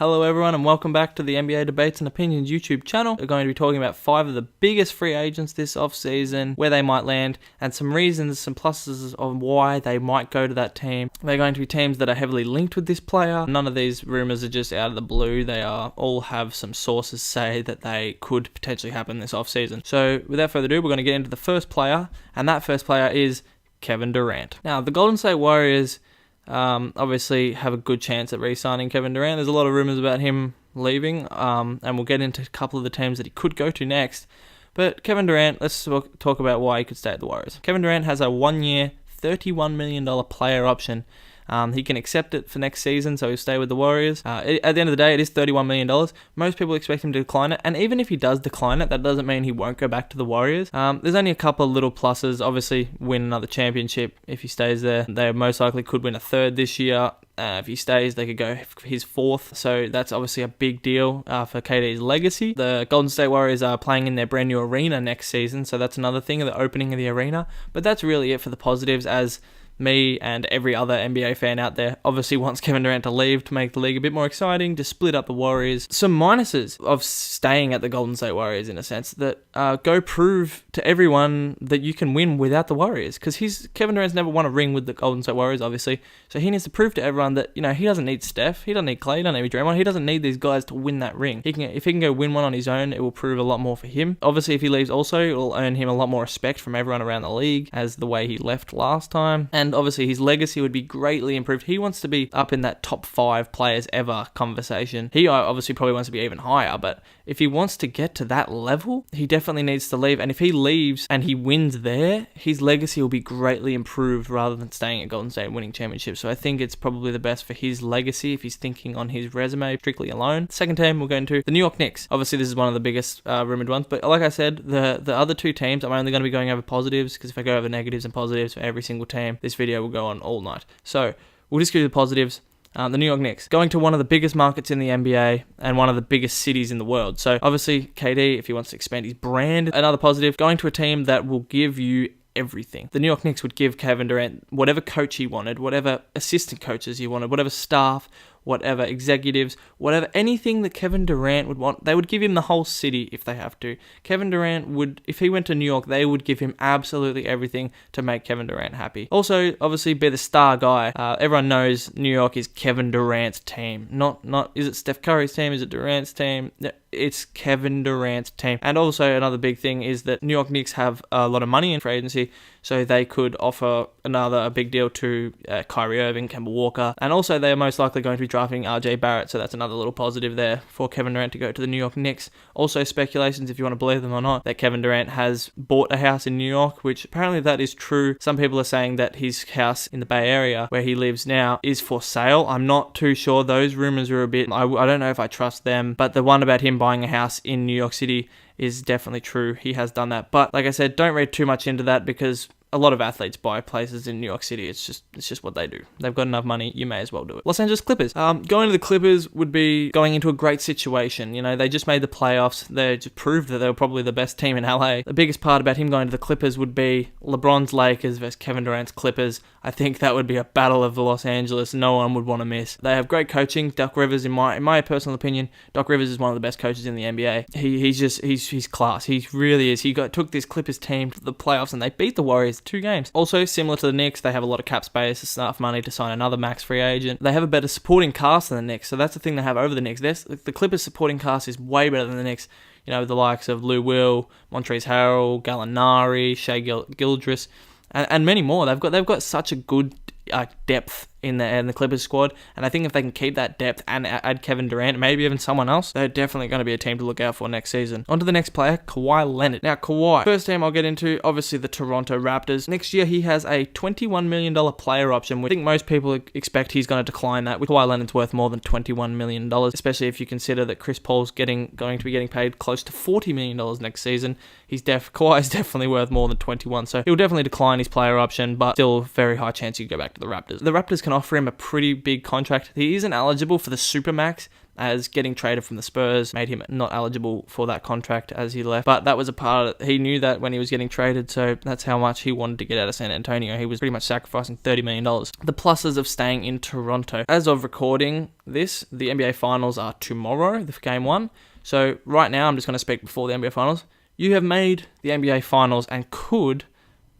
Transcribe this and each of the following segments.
Hello everyone and welcome back to the NBA Debates and Opinions YouTube channel. We're going to be talking about 5 of the biggest free agents this offseason, where they might land, and some reasons, some pluses on why they might go to that team. They're going to be teams that are heavily linked with this player. None of these rumors are just out of the blue. They all have some sources say that they could potentially happen this offseason. So without further ado, we're going to get into the first player, and that first player is Kevin Durant. Now, the Golden State Warriors obviously have a good chance at re-signing Kevin Durant. There's a lot of rumors about him leaving, and we'll get into a couple of the teams that he could go to next. But Kevin Durant, let's talk about why he could stay at the Warriors. Kevin Durant has a 1-year, $31 million player option. He can accept it for next season, so he'll stay with the Warriors. At the end of the day, it is $31 million. Most people expect him to decline it, and even if he does decline it, that doesn't mean he won't go back to the Warriors. There's only a couple of little pluses. Obviously, win another championship if he stays there. They most likely could win a third this year. If he stays, they could go his fourth. So that's obviously a big deal for KD's legacy. The Golden State Warriors are playing in their brand new arena next season, so that's another thing, the opening of the arena. But that's really it for the positives, as me and every other NBA fan out there obviously wants Kevin Durant to leave to make the league a bit more exciting, to split up the Warriors. Some minuses of staying at the Golden State Warriors, in a sense, that go prove to everyone that you can win without the Warriors, because Kevin Durant's never won a ring with the Golden State Warriors, obviously, so he needs to prove to everyone that, he doesn't need Steph, he doesn't need Klay, he doesn't need Draymond, he doesn't need these guys to win that ring. If he can go win one on his own, it will prove a lot more for him. Obviously, if he leaves also, it will earn him a lot more respect from everyone around the league, as the way he left last time, and obviously his legacy would be greatly improved. He wants to be up in that top 5 players ever conversation. He obviously probably wants to be even higher, but if he wants to get to that level, he definitely needs to leave. And if he leaves and he wins there, his legacy will be greatly improved rather than staying at Golden State and winning championships. So I think it's probably the best for his legacy if he's thinking on his resume strictly alone. Second team, we'll go into the New York Knicks. Obviously, this is one of the biggest rumored ones, but like I said, the other 2 teams, I'm only going to be going over positives, because if I go over negatives and positives for every single team, this video will go on all night. So we'll just go to the positives. The New York Knicks, going to one of the biggest markets in the NBA and one of the biggest cities in the world. So obviously, KD, if he wants to expand his brand, another positive, going to a team that will give you everything. The New York Knicks would give Kevin Durant whatever coach he wanted, whatever assistant coaches he wanted, whatever staff, whatever executives, whatever, anything that Kevin Durant would want. They would give him the whole city if they have to. Kevin Durant would, if he went to New York, they would give him absolutely everything to make Kevin Durant happy. Also, obviously, be the star guy. Everyone knows New York is Kevin Durant's team. Not is it Steph Curry's team? Is it Durant's team? It's Kevin Durant's team. And also, another big thing is that New York Knicks have a lot of money in free agency, so they could offer a big deal to Kyrie Irving, Kemba Walker, and also they are most likely going to be drafting RJ Barrett, so that's another little positive there for Kevin Durant to go to the New York Knicks. Also, speculations, if you want to believe them or not, that Kevin Durant has bought a house in New York, which apparently that is true. Some people are saying that his house in the Bay Area, where he lives now, is for sale. I'm not too sure. Those rumors are a bit, I don't know if I trust them, but the one about him buying a house in New York City is definitely true. He has done that. But like I said, don't read too much into that, because a lot of athletes buy places in New York City. It's just what they do. They've got enough money, you may as well do it. Los Angeles Clippers. Going to the Clippers would be going into a great situation. They just made the playoffs. They just proved that they were probably the best team in LA. The biggest part about him going to the Clippers would be LeBron's Lakers versus Kevin Durant's Clippers. I think that would be a battle of Los Angeles no one would want to miss. They have great coaching. Doc Rivers, in my personal opinion, Doc Rivers is one of the best coaches in the NBA. He's class. He really is. He took this Clippers team to the playoffs and they beat the Warriors 2 games. Also, similar to the Knicks, they have a lot of cap space, enough money to sign another max free agent. They have a better supporting cast than the Knicks, so that's the thing they have over the Knicks. The Clippers supporting cast is way better than the Knicks. The likes of Lou Will, Montrezl Harrell, Gallinari, Shai Gilgeous, and many more. They've got such a good depth in the Clippers squad, and I think if they can keep that depth and add Kevin Durant, maybe even someone else, they're definitely going to be a team to look out for next season. On to the next player, Kawhi Leonard. Now, Kawhi, first team I'll get into, obviously the Toronto Raptors. Next year, he has a $21 million player option, which I think most people expect he's going to decline that. With Kawhi Leonard's worth more than $21 million, especially if you consider that Chris Paul's going to be getting paid close to $40 million next season. Kawhi's definitely worth more than 21, so he'll definitely decline his player option, but still very high chance he'd go back to the Raptors. The Raptors can offer him a pretty big contract. He isn't eligible for the Supermax, as getting traded from the Spurs made him not eligible for that contract as he left. But that was a part of it. He knew that when he was getting traded, so that's how much he wanted to get out of San Antonio. He was pretty much sacrificing $30 million. The pluses of staying in Toronto. As of recording this, the NBA Finals are tomorrow, the Game 1. So right now, I'm just going to speak before the NBA Finals. You have made the NBA Finals and could,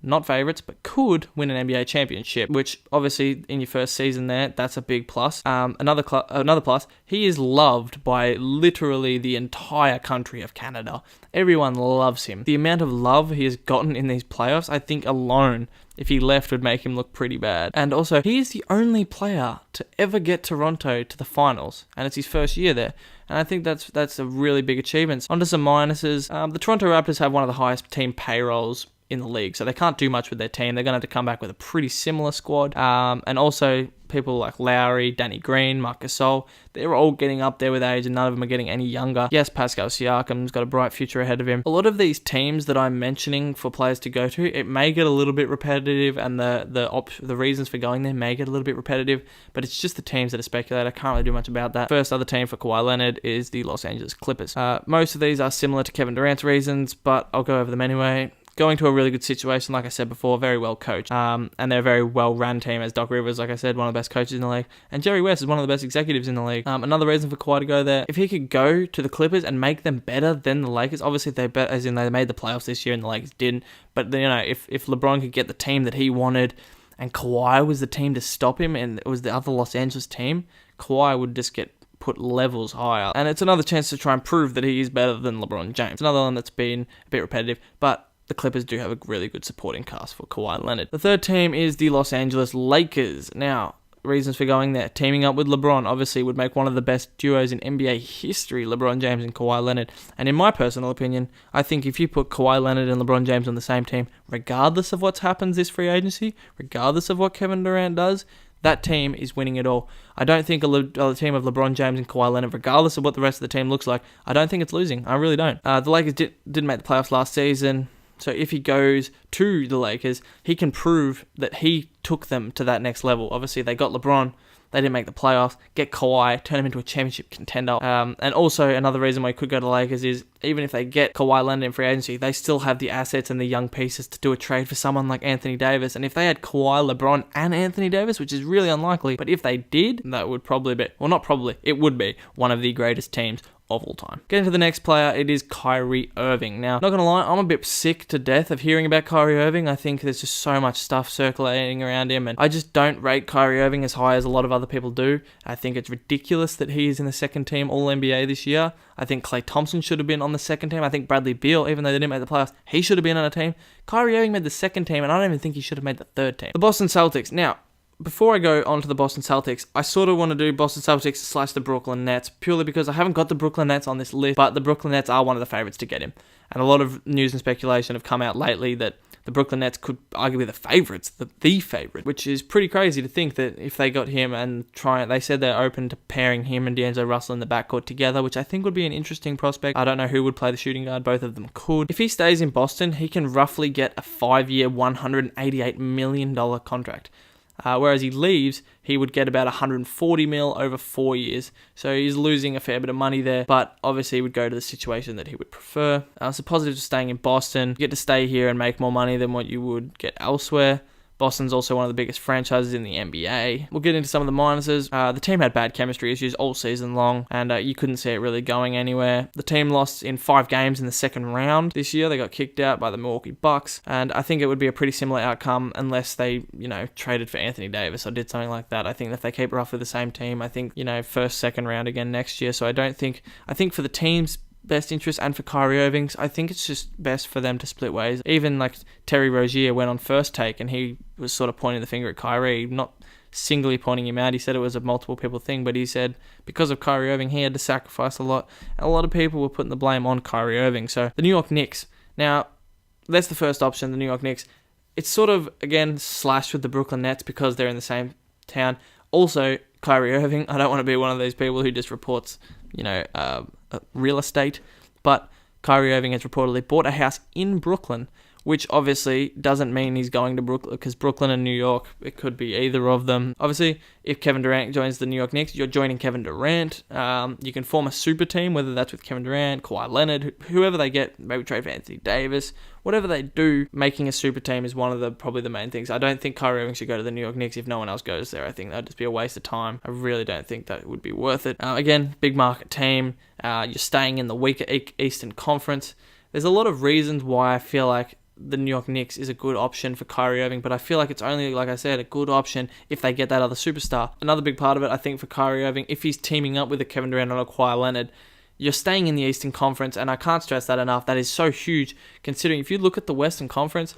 not favourites, but could win an NBA championship, which obviously in your first season there, that's a big plus. Another plus, he is loved by literally the entire country of Canada. Everyone loves him. The amount of love he has gotten in these playoffs, I think alone, if he left, would make him look pretty bad. And also, he is the only player to ever get Toronto to the finals, and it's his first year there. And I think that's a really big achievement. On to some minuses. The Toronto Raptors have one of the highest team payrolls in the league, so they can't do much with their team. They're going to have to come back with a pretty similar squad. And also, people like Lowry, Danny Green, Marc Gasol, they're all getting up there with age and none of them are getting any younger. Yes, Pascal Siakam's got a bright future ahead of him. A lot of these teams that I'm mentioning for players to go to, it may get a little bit repetitive and the reasons for going there may get a little bit repetitive, but it's just the teams that are speculated. I can't really do much about that. First other team for Kawhi Leonard is the Los Angeles Clippers. Most of these are similar to Kevin Durant's reasons, but I'll go over them anyway. Going to a really good situation, like I said before, very well coached. And they're a very well-run team, as Doc Rivers, like I said, one of the best coaches in the league. And Jerry West is one of the best executives in the league. Another reason for Kawhi to go there, if he could go to the Clippers and make them better than the Lakers, obviously they made the playoffs this year and the Lakers didn't. But if LeBron could get the team that he wanted and Kawhi was the team to stop him and it was the other Los Angeles team, Kawhi would just get put levels higher. And it's another chance to try and prove that he is better than LeBron James. Another one that's been a bit repetitive, but the Clippers do have a really good supporting cast for Kawhi Leonard. The third team is the Los Angeles Lakers. Now, reasons for going there. Teaming up with LeBron obviously would make one of the best duos in NBA history, LeBron James and Kawhi Leonard. And in my personal opinion, I think if you put Kawhi Leonard and LeBron James on the same team, regardless of what happens this free agency, regardless of what Kevin Durant does, that team is winning it all. I don't think a team of LeBron James and Kawhi Leonard, regardless of what the rest of the team looks like, I don't think it's losing. I really don't. The Lakers didn't make the playoffs last season. So if he goes to the Lakers, he can prove that he took them to that next level. Obviously, they got LeBron. They didn't make the playoffs. Get Kawhi, turn him into a championship contender. And also, another reason why he could go to the Lakers is even if they get Kawhi Leonard in free agency, they still have the assets and the young pieces to do a trade for someone like Anthony Davis. And if they had Kawhi, LeBron, and Anthony Davis, which is really unlikely, but if they did, that would probably be, well, not probably, it would be one of the greatest teams of all time. Getting to the next player, it is Kyrie Irving. Now, not gonna lie, I'm a bit sick to death of hearing about Kyrie Irving. I think there's just so much stuff circulating around him, and I just don't rate Kyrie Irving as high as a lot of other people do. I think it's ridiculous that he is in the second team All-NBA this year. I think Klay Thompson should have been on the second team. I think Bradley Beal, even though they didn't make the playoffs, he should have been on a team. Kyrie Irving made the second team, and I don't even think he should have made the third team. The Boston Celtics. Now, before I go on to the Boston Celtics, I sort of want to do Boston Celtics / the Brooklyn Nets, purely because I haven't got the Brooklyn Nets on this list, but the Brooklyn Nets are one of the favourites to get him. And a lot of news and speculation have come out lately that the Brooklyn Nets could arguably be the favourites, the favourite, which is pretty crazy to think that if they got him and they said they're open to pairing him and D'Angelo Russell in the backcourt together, which I think would be an interesting prospect. I don't know who would play the shooting guard, both of them could. If he stays in Boston, he can roughly get a 5-year, $188 million contract. Whereas he leaves, he would get about $140 million over 4 years. So he's losing a fair bit of money there, but obviously he would go to the situation that he would prefer. So positives of staying in Boston, you get to stay here and make more money than what you would get elsewhere. Boston's also one of the biggest franchises in the NBA. We'll get into some of the minuses. The team had bad chemistry issues all season long, and you couldn't see it really going anywhere. The team lost in 5 games in the second round this year. They got kicked out by the Milwaukee Bucks, and I think it would be a pretty similar outcome unless they, traded for Anthony Davis or did something like that. I think if they keep roughly the same team, I think, first, second round again next year. So I think for the team's best interest and for Kyrie Irving's, I think it's just best for them to split ways. Even like Terry Rozier went on First Take and he was sort of pointing the finger at Kyrie, not singly pointing him out. He said it was a multiple people thing, but he said because of Kyrie Irving, he had to sacrifice a lot. And a lot of people were putting the blame on Kyrie Irving. So the New York Knicks. Now, that's the first option, the New York Knicks. It's sort of, again, slashed with the Brooklyn Nets because they're in the same town. Also, Kyrie Irving, I don't want to be one of those people who just reports, real estate, but Kyrie Irving has reportedly bought a house in Brooklyn which obviously doesn't mean he's going to Brooklyn, because Brooklyn and New York, it could be either of them. Obviously, if Kevin Durant joins the New York Knicks, you're joining Kevin Durant. You can form a super team, whether that's with Kevin Durant, Kawhi Leonard, whoever they get, maybe trade for Anthony Davis. Whatever they do, making a super team is one of probably the main things. I don't think Kyrie Irving should go to the New York Knicks if no one else goes there. I think that'd just be a waste of time. I really don't think that would be worth it. Again, big market team. You're staying in the weaker Eastern Conference. There's a lot of reasons why I feel like the New York Knicks is a good option for Kyrie Irving, but I feel like it's only, like I said, a good option if they get that other superstar. Another big part of it, I think, for Kyrie Irving, if he's teaming up with a Kevin Durant or a Kawhi Leonard, you're staying in the Eastern Conference, and I can't stress that enough. That is so huge, considering if you look at the Western Conference,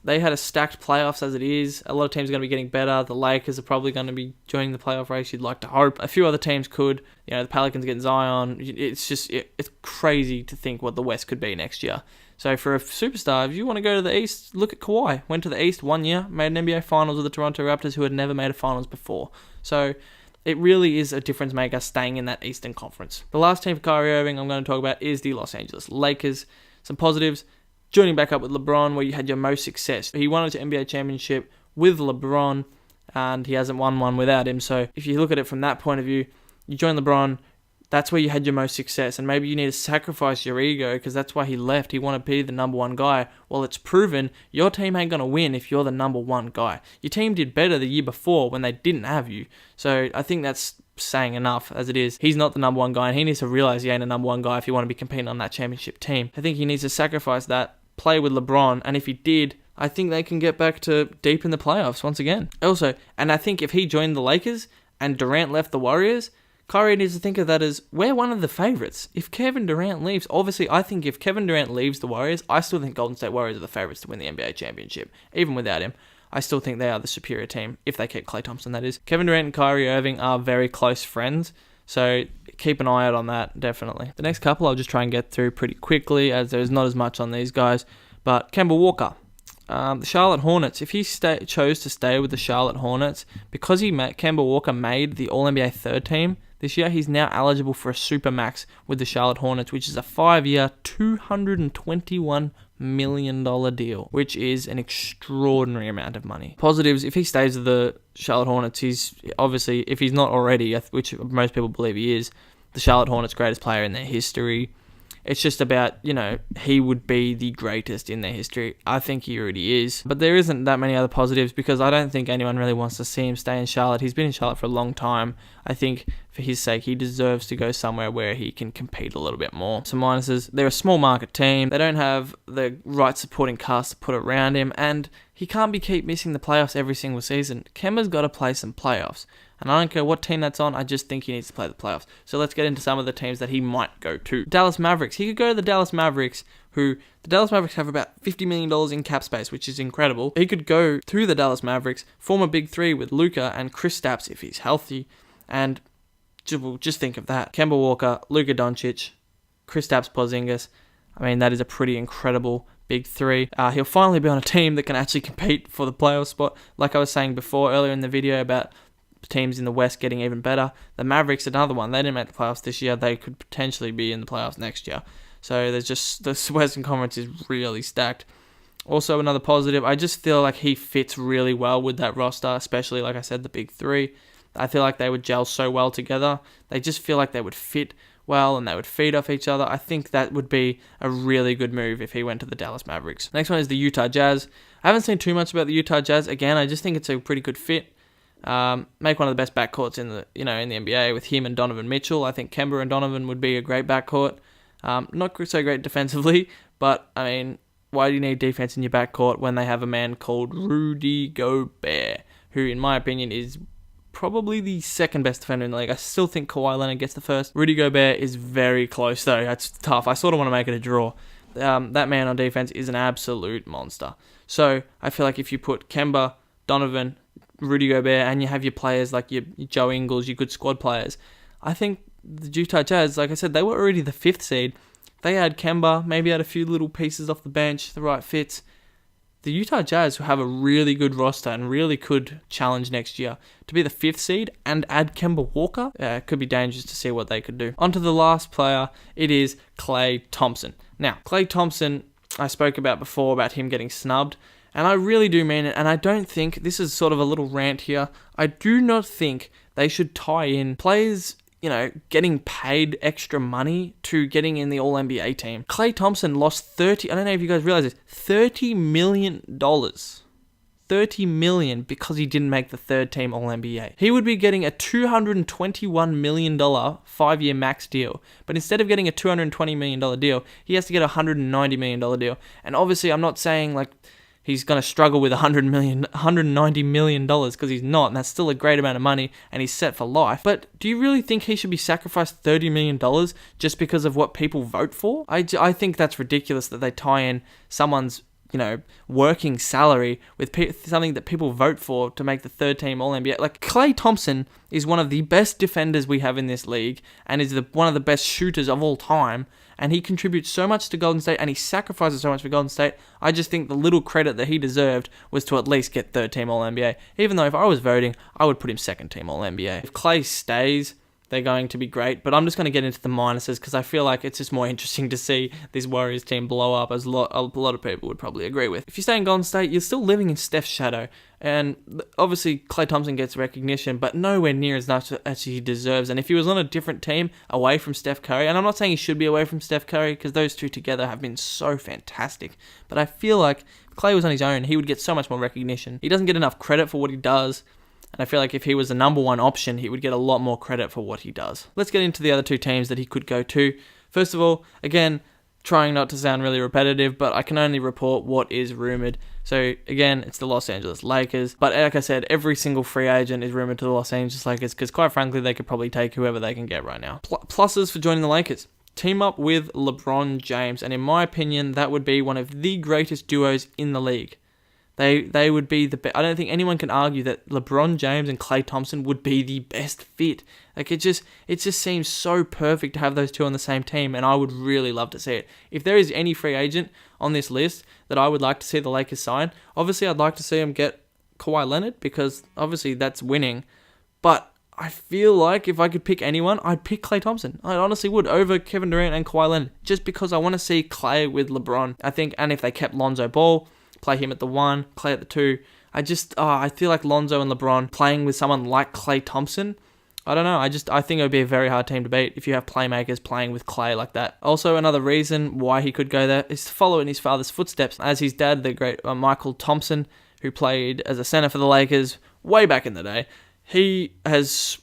they had a stacked playoffs as it is. A lot of teams are going to be getting better. The Lakers are probably going to be joining the playoff race, you'd like to hope. A few other teams could. The Pelicans getting Zion. It's crazy to think what the West could be next year. So for a superstar, if you want to go to the East, look at Kawhi. Went to the East 1 year, made an NBA Finals with the Toronto Raptors, who had never made a Finals before. So it really is a difference maker staying in that Eastern Conference. The last team for Kyrie Irving I'm going to talk about is the Los Angeles Lakers. Some positives. Joining back up with LeBron, where you had your most success. He won an NBA championship with LeBron, and he hasn't won one without him. So if you look at it from that point of view, you join LeBron, that's where you had your most success. And maybe you need to sacrifice your ego, because that's why he left. He wanted to be the number one guy. Well, it's proven your team ain't going to win if you're the number one guy. Your team did better the year before when they didn't have you. So I think that's saying enough as it is. He's not the number one guy, and he needs to realize he ain't a number one guy if you want to be competing on that championship team. I think he needs to sacrifice that, play with LeBron, and if he did, I think they can get back to deep in the playoffs once again. Also, and I think if he joined the Lakers and Durant left the Warriors, Kyrie needs to think of that as, we're one of the favourites. If Kevin Durant leaves, obviously I think if Kevin Durant leaves the Warriors, I still think Golden State Warriors are the favourites to win the NBA championship. Even without him, I still think they are the superior team, if they keep Klay Thompson, that is. Kevin Durant and Kyrie Irving are very close friends, so keep an eye out on that, definitely. The next couple I'll just try and get through pretty quickly, as there's not as much on these guys. But Kemba Walker, the Charlotte Hornets, if he chose to stay with the Charlotte Hornets, because Kemba Walker made the All-NBA third team this year, he's now eligible for a Supermax with the Charlotte Hornets, which is a 5-year, $221 million deal, which is an extraordinary amount of money. Positives, if he stays with the Charlotte Hornets, he's obviously, if he's not already, which most people believe he is, the Charlotte Hornets' greatest player in their history. It's just about, he would be the greatest in their history. I think he already is. But there isn't that many other positives, because I don't think anyone really wants to see him stay in Charlotte. He's been in Charlotte for a long time. I think for his sake, he deserves to go somewhere where he can compete a little bit more. Some minuses, they're a small market team. They don't have the right supporting cast to put around him, and he can't keep missing the playoffs every single season. Kemba's got to play some playoffs. And I don't care what team that's on, I just think he needs to play the playoffs. So let's get into some of the teams that he might go to. Dallas Mavericks. He could go to the Dallas Mavericks, the Dallas Mavericks have about $50 million in cap space, which is incredible. He could go to the Dallas Mavericks, form a big three with Luka and Kristaps if he's healthy, and just think of that. Kemba Walker, Luka Doncic, Kristaps Porziņģis. I mean, that is a pretty incredible big three. He'll finally be on a team that can actually compete for the playoff spot. Like I was saying before earlier in the video about teams in the West getting even better. The Mavericks, another one. They didn't make the playoffs this year. They could potentially be in the playoffs next year. So there's just, the Western Conference is really stacked. Also, another positive, I just feel like he fits really well with that roster, especially, like I said, the big three. I feel like they would gel so well together. They just feel like they would fit well and they would feed off each other. I think that would be a really good move if he went to the Dallas Mavericks. Next one is the Utah Jazz. I haven't seen too much about the Utah Jazz. Again, I just think it's a pretty good fit. Make one of the best backcourts in the NBA with him and Donovan Mitchell. I think Kemba and Donovan would be a great backcourt. Not so great defensively, but I mean, why do you need defense in your backcourt when they have a man called Rudy Gobert, who in my opinion is probably the second best defender in the league. I still think Kawhi Leonard gets the first. Rudy Gobert is very close though. That's tough. I sort of want to make it a draw. That man on defense is an absolute monster. So I feel like if you put Kemba, Donovan, Rudy Gobert, and you have your players like your Joe Ingles, your good squad players, I think the Utah Jazz, like I said, they were already the 5th seed. They had Kemba, maybe had a few little pieces off the bench, the right fits. The Utah Jazz will have a really good roster and really could challenge next year. To be the 5th seed and add Kemba Walker, it could be dangerous to see what they could do. On to the last player, it is Klay Thompson. Now, Klay Thompson, I spoke about before about him getting snubbed. And I really do mean it. And I don't think, this is sort of a little rant here, I do not think they should tie in players, getting paid extra money to getting in the All-NBA team. Klay Thompson lost I don't know if you guys realize this, $30 million. $30 million because he didn't make the third team All-NBA. He would be getting a $221 million 5-year max deal. But instead of getting a $220 million deal, he has to get a $190 million deal. And obviously, I'm not saying like he's going to struggle with $190 million because he's not, and that's still a great amount of money, and he's set for life. But do you really think he should be sacrificed $30 million just because of what people vote for? I think that's ridiculous that they tie in someone's working salary with something that people vote for to make the third team All-NBA. Like, Klay Thompson is one of the best defenders we have in this league and is one of the best shooters of all time, and he contributes so much to Golden State and he sacrifices so much for Golden State. I just think the little credit that he deserved was to at least get third team All-NBA, even though if I was voting, I would put him second team All-NBA. If Klay stays, they're going to be great, but I'm just going to get into the minuses because I feel like it's just more interesting to see this Warriors team blow up, as a lot of people would probably agree with. If you stay in Golden State, you're still living in Steph's shadow, and obviously Klay Thompson gets recognition, but nowhere near as much as he deserves. And if he was on a different team away from Steph Curry, and I'm not saying he should be away from Steph Curry because those two together have been so fantastic, but I feel like if Klay was on his own, he would get so much more recognition. He doesn't get enough credit for what he does. And I feel like if he was the number one option, he would get a lot more credit for what he does. Let's get into the other two teams that he could go to. First of all, again, trying not to sound really repetitive, but I can only report what is rumored. So again, it's the Los Angeles Lakers. But like I said, every single free agent is rumored to the Los Angeles Lakers because quite frankly, they could probably take whoever they can get right now. Pluses for joining the Lakers. Team up with LeBron James. And in my opinion, that would be one of the greatest duos in the league. They would be the best. I don't think anyone can argue that LeBron James and Klay Thompson would be the best fit. Like, it just seems so perfect to have those two on the same team, and I would really love to see it. If there is any free agent on this list that I would like to see the Lakers sign, obviously I'd like to see them get Kawhi Leonard because obviously that's winning. But I feel like if I could pick anyone, I'd pick Klay Thompson. I honestly would over Kevin Durant and Kawhi Leonard just because I want to see Klay with LeBron. I think, and if they kept Lonzo Ball, play him at the 1, Klay at the 2. I feel like Lonzo and LeBron playing with someone like Klay Thompson, I don't know. I think it would be a very hard team to beat if you have playmakers playing with Klay like that. Also, another reason why he could go there is to follow in his father's footsteps. As his dad, the great Michael Thompson, who played as a center for the Lakers way back in the day, he has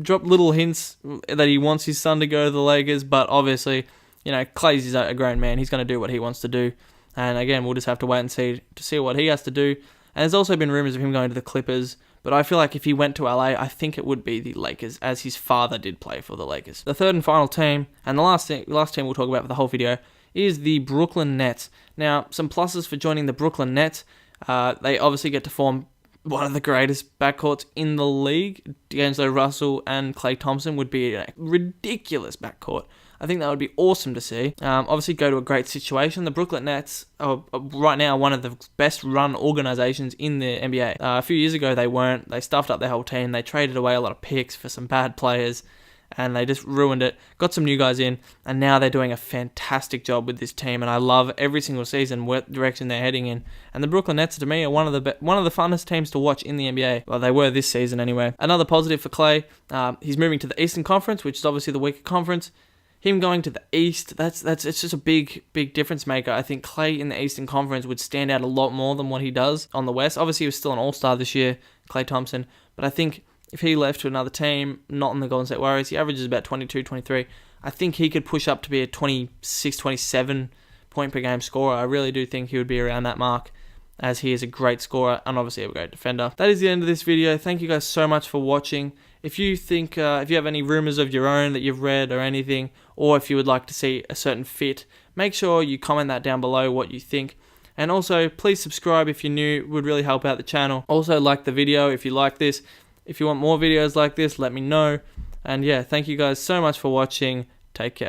dropped little hints that he wants his son to go to the Lakers, but obviously, Klay's a grown man. He's going to do what he wants to do. And again, we'll just have to wait and see what he has to do. And there's also been rumors of him going to the Clippers. But I feel like if he went to LA, I think it would be the Lakers, as his father did play for the Lakers. The third and final team, and the last team we'll talk about for the whole video, is the Brooklyn Nets. Now, some pluses for joining the Brooklyn Nets. They obviously get to form one of the greatest backcourts in the league. D'Angelo Russell and Klay Thompson would be a ridiculous backcourt. I think that would be awesome to see. Obviously, go to a great situation. The Brooklyn Nets are right now one of the best run organizations in the NBA. A few years ago, they weren't. They stuffed up their whole team. They traded away a lot of picks for some bad players, and they just ruined it. Got some new guys in, and now they're doing a fantastic job with this team, and I love every single season what direction they're heading in. And the Brooklyn Nets, to me, are one of the funnest teams to watch in the NBA. Well, they were this season anyway. Another positive for Klay, he's moving to the Eastern Conference, which is obviously the weaker conference. Him going to the East, it's just a big difference maker. I think Klay in the Eastern Conference would stand out a lot more than what he does on the West. Obviously, he was still an All-Star this year, Klay Thompson, but I think if he left to another team, not in the Golden State Warriors, he averages about 22, 23. I think he could push up to be a 26, 27 point per game scorer. I really do think he would be around that mark, as he is a great scorer and obviously a great defender. That is the end of this video. Thank you guys so much for watching. If you think, if you have any rumors of your own that you've read or anything, or if you would like to see a certain fit, make sure you comment that down below what you think. And also, please subscribe if you're new. It would really help out the channel. Also, like the video if you like this. If you want more videos like this, let me know. And yeah, thank you guys so much for watching. Take care.